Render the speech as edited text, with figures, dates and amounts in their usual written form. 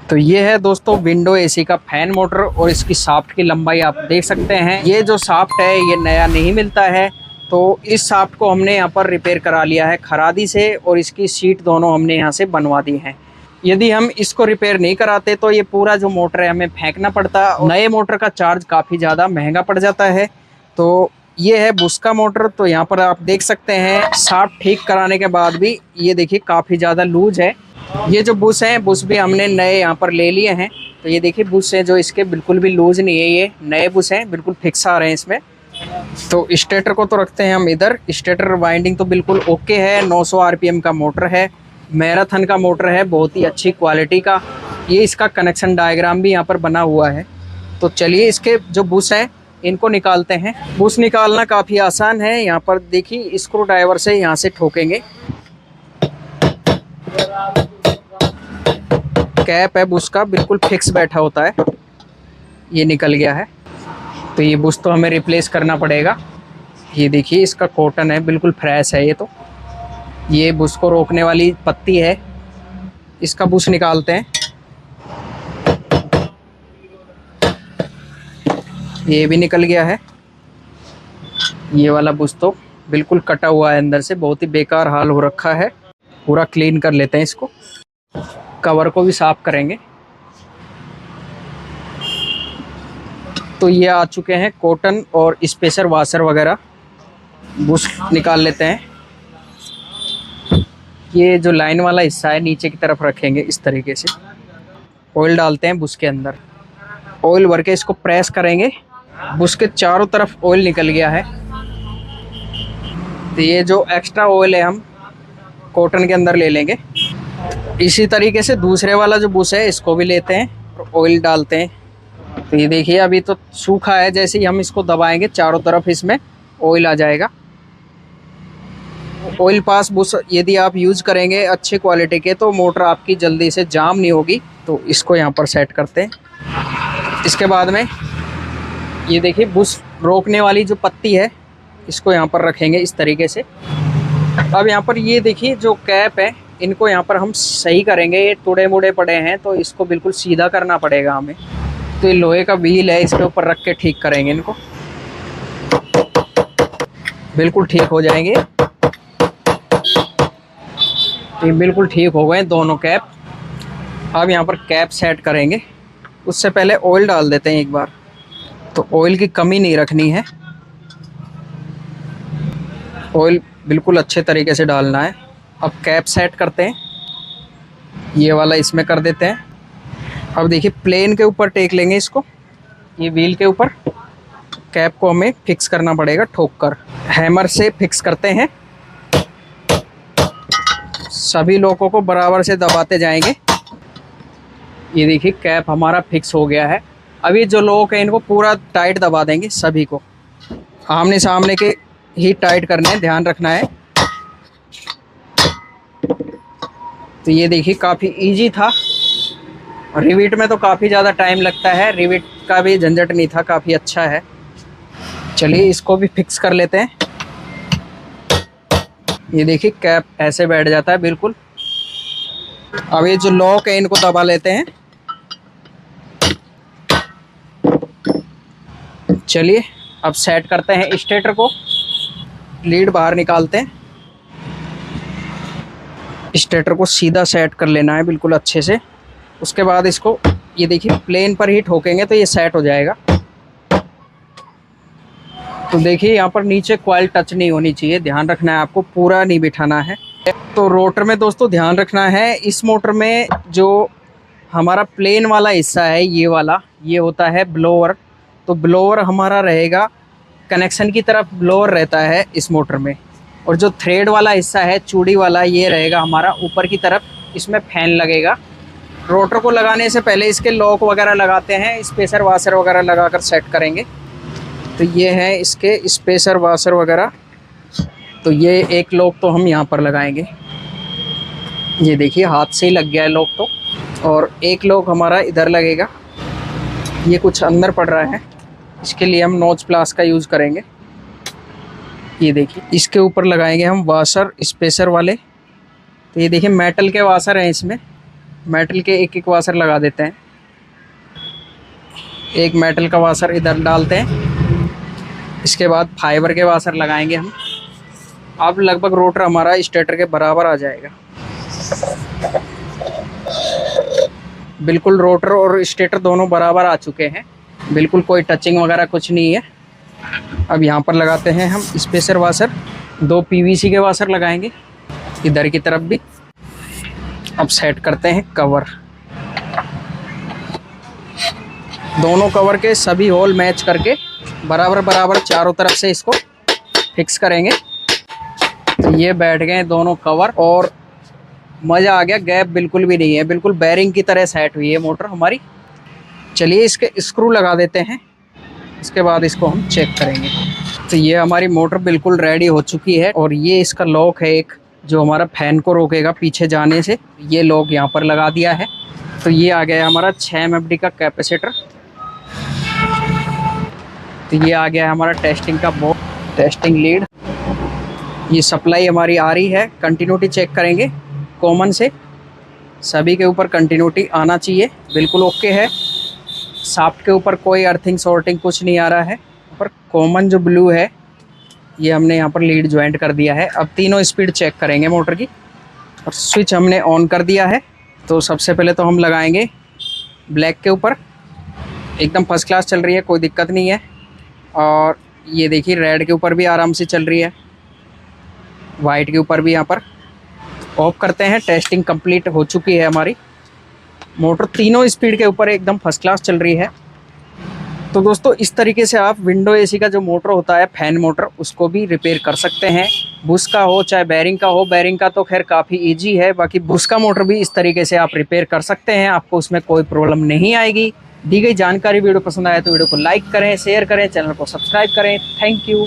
तो ये है दोस्तों विंडो एसी का फैन मोटर और इसकी शाफ्ट की लंबाई आप देख सकते हैं। ये जो शाफ्ट है ये नया नहीं मिलता है, तो इस शाफ्ट को हमने यहाँ पर रिपेयर करा लिया है खरादी से और इसकी सीट दोनों हमने यहाँ से बनवा दी हैं। यदि हम इसको रिपेयर नहीं कराते तो ये पूरा जो मोटर है हमें फेंकना पड़ता है। नए मोटर का चार्ज काफ़ी ज़्यादा महंगा पड़ जाता है। तो ये है बुश का मोटर। तो यहाँ पर आप देख सकते हैं शाफ्ट ठीक कराने के बाद भी ये देखिए काफ़ी ज़्यादा लूज है। ये जो बुश हैं बुश भी हमने नए यहाँ पर ले लिए हैं। तो ये देखिए बुश हैं जो इसके बिल्कुल भी लूज नहीं है, ये नए बुश हैं, बिल्कुल फिक्स आ रहे हैं इसमें। तो स्टेटर को तो रखते हैं हम इधर। स्टेटर वाइंडिंग तो बिल्कुल ओके है। 900 आरपीएम का मोटर है, मैराथन का मोटर है, बहुत ही अच्छी क्वालिटी का। ये इसका कनेक्शन डायग्राम भी यहाँ पर बना हुआ है। तो चलिए इसके जो बुश हैं इनको निकालते हैं। बुश निकालना काफ़ी आसान है। यहाँ पर देखिए स्क्रू ड्राइवर से यहाँ से ठोकेंगे। कैप है बुश का, बिल्कुल फिक्स बैठा होता है। ये निकल गया है, तो ये बुश तो हमें रिप्लेस करना पड़ेगा। ये देखिए इसका कॉटन है, बिल्कुल फ्रेश है ये। तो ये बुश को रोकने वाली पत्ती है, इसका बुश निकालते हैं। ये भी निकल गया है। ये वाला बुश तो बिल्कुल कटा हुआ है अंदर से, बहुत ही बेकार हाल हो रखा है। पूरा क्लीन कर लेते हैं इसको, कवर को भी साफ करेंगे। तो ये आ चुके हैं कॉटन और स्पेसर वाशर वगैरह। बुश निकाल लेते हैं। ये जो लाइन वाला हिस्सा है नीचे की तरफ रखेंगे इस तरीके से। ऑयल डालते हैं बुश के अंदर, ऑयल भर के इसको प्रेस करेंगे। बुश के चारों तरफ ऑयल निकल गया है। तो ये जो एक्स्ट्रा ऑयल है हम कॉटन के अंदर ले लेंगे। इसी तरीके से दूसरे वाला जो बुश है इसको भी लेते हैं और ऑयल डालते हैं। तो ये देखिए अभी तो सूखा है, जैसे ही हम इसको दबाएंगे चारों तरफ इसमें ऑयल आ जाएगा। ऑयल पास बुश यदि आप यूज़ करेंगे अच्छे क्वालिटी के तो मोटर आपकी जल्दी से जाम नहीं होगी। तो इसको यहाँ पर सेट करते हैं। इसके बाद में ये देखिए बुश रोकने वाली जो पत्ती है इसको यहाँ पर रखेंगे इस तरीके से। अब यहाँ पर ये देखिए जो कैप है इनको यहाँ पर हम सही करेंगे। ये टुड़े मुड़े पड़े हैं तो इसको बिल्कुल सीधा करना पड़ेगा हमें। तो ये लोहे का व्हील है, इसके ऊपर रख के ठीक करेंगे इनको, बिल्कुल ठीक हो जाएंगे। तो ये बिल्कुल ठीक हो गए दोनों कैप। अब यहाँ पर कैप सेट करेंगे। उससे पहले ऑयल डाल देते हैं एक बार। तो ऑयल की कमी नहीं रखनी है, ऑयल बिल्कुल अच्छे तरीके से डालना है। अब कैप सेट करते हैं, ये वाला इसमें कर देते हैं। अब देखिए प्लेन के ऊपर टेक लेंगे इसको, ये व्हील के ऊपर। कैप को हमें फिक्स करना पड़ेगा ठोक कर, हैमर से फिक्स करते हैं। सभी लोगों को बराबर से दबाते जाएंगे। ये देखिए कैप हमारा फिक्स हो गया है। अभी जो लोग हैं इनको पूरा टाइट दबा देंगे, सभी को आमने सामने के ही टाइट करने हैं, ध्यान रखना है। तो ये देखिए काफ़ी इजी था। रिविट में तो काफ़ी ज़्यादा टाइम लगता है, रिविट का भी झंझट नहीं था, काफ़ी अच्छा है। चलिए इसको भी फिक्स कर लेते हैं। ये देखिए कैप ऐसे बैठ जाता है बिल्कुल। अब ये जो लॉक है इनको दबा लेते हैं। चलिए अब सेट करते हैं स्टेटर को। लीड बाहर निकालते हैं, स्टेटर को सीधा सेट कर लेना है बिल्कुल अच्छे से। उसके बाद इसको ये देखिए प्लेन पर ही ठोकेंगे तो ये सेट हो जाएगा। तो देखिए यहाँ पर नीचे कॉइल टच नहीं होनी चाहिए, ध्यान रखना है आपको, पूरा नहीं बिठाना है। तो रोटर में दोस्तों ध्यान रखना है, इस मोटर में जो हमारा प्लेन वाला हिस्सा है ये वाला, ये होता है ब्लोअर। तो ब्लोअर हमारा रहेगा कनेक्शन की तरफ, ब्लोअर रहता है इस मोटर में। और जो थ्रेड वाला हिस्सा है चूड़ी वाला, ये रहेगा हमारा ऊपर की तरफ, इसमें फैन लगेगा। रोटर को लगाने से पहले इसके लॉक वगैरह लगाते हैं, स्पेसर वाशर वगैरह लगाकर सेट करेंगे। तो ये है इसके स्पेसर वाशर वगैरह। तो ये एक लॉक तो हम यहाँ पर लगाएंगे। ये देखिए हाथ से ही लग गया है लॉक तो। और एक लॉक हमारा इधर लगेगा, ये कुछ अंदर पड़ रहा है, इसके लिए हम नॉच प्लास का यूज़ करेंगे। ये देखिए इसके ऊपर लगाएंगे हम वाशर स्पेसर वाले। तो ये देखिए मेटल के वाशर हैं इसमें, मेटल के एक एक वाशर लगा देते हैं। एक मेटल का वाशर इधर डालते हैं, इसके बाद फाइबर के वाशर लगाएंगे हम। अब लगभग रोटर हमारा स्टेटर के बराबर आ जाएगा। बिल्कुल रोटर और स्टेटर दोनों बराबर आ चुके हैं, बिल्कुल कोई टचिंग वगैरह कुछ नहीं है। अब यहाँ पर लगाते हैं हम स्पेसर वाशर, 2 पीवीसी के वाशर लगाएंगे इधर की तरफ भी। अब सेट करते हैं कवर, दोनों कवर के सभी होल मैच करके बराबर बराबर चारों तरफ से इसको फिक्स करेंगे। तो ये बैठ गए दोनों कवर और मज़ा आ गया, गैप बिल्कुल भी नहीं है, बिल्कुल बेरिंग की तरह सेट हुई है मोटर हमारी। चलिए इसके स्क्रू लगा देते हैं, इसके बाद इसको हम चेक करेंगे। तो ये हमारी मोटर बिल्कुल रेडी हो चुकी है और ये इसका लॉक है एक, जो हमारा फैन को रोकेगा पीछे जाने से। ये लॉक यहाँ पर लगा दिया है। तो ये आ गया हमारा 6 MFD का कैपेसिटर। तो ये आ गया है हमारा टेस्टिंग का बोर्ड, टेस्टिंग लीड। ये सप्लाई हमारी आ रही है, कंटिन्यूटी चेक करेंगे कॉमन से, सभी के ऊपर कंटिन्यूटी आना चाहिए, बिल्कुल ओके है। शाफ्ट के ऊपर कोई अर्थिंग शॉर्टिंग कुछ नहीं आ रहा है। पर कॉमन जो ब्लू है ये हमने यहाँ पर लीड ज्वाइंट कर दिया है। अब तीनों स्पीड चेक करेंगे मोटर की, और स्विच हमने ऑन कर दिया है। तो सबसे पहले तो हम लगाएंगे ब्लैक के ऊपर, एकदम फर्स्ट क्लास चल रही है, कोई दिक्कत नहीं है। और ये देखिए रेड के ऊपर भी आराम से चल रही है, वाइट के ऊपर भी। यहाँ पर ऑफ करते हैं, टेस्टिंग कंप्लीट हो चुकी है हमारी मोटर, तीनों स्पीड के ऊपर एकदम फर्स्ट क्लास चल रही है। तो दोस्तों इस तरीके से आप विंडो एसी का जो मोटर होता है फैन मोटर, उसको भी रिपेयर कर सकते हैं। बुश का हो चाहे बेरिंग का हो, बेरिंग का तो खैर काफ़ी इजी है, बाकी बुश का मोटर भी इस तरीके से आप रिपेयर कर सकते हैं, आपको उसमें कोई प्रॉब्लम नहीं आएगी। दी गई जानकारी वीडियो पसंद आए तो वीडियो को लाइक करें, शेयर करें, चैनल को सब्सक्राइब करें। Thank you.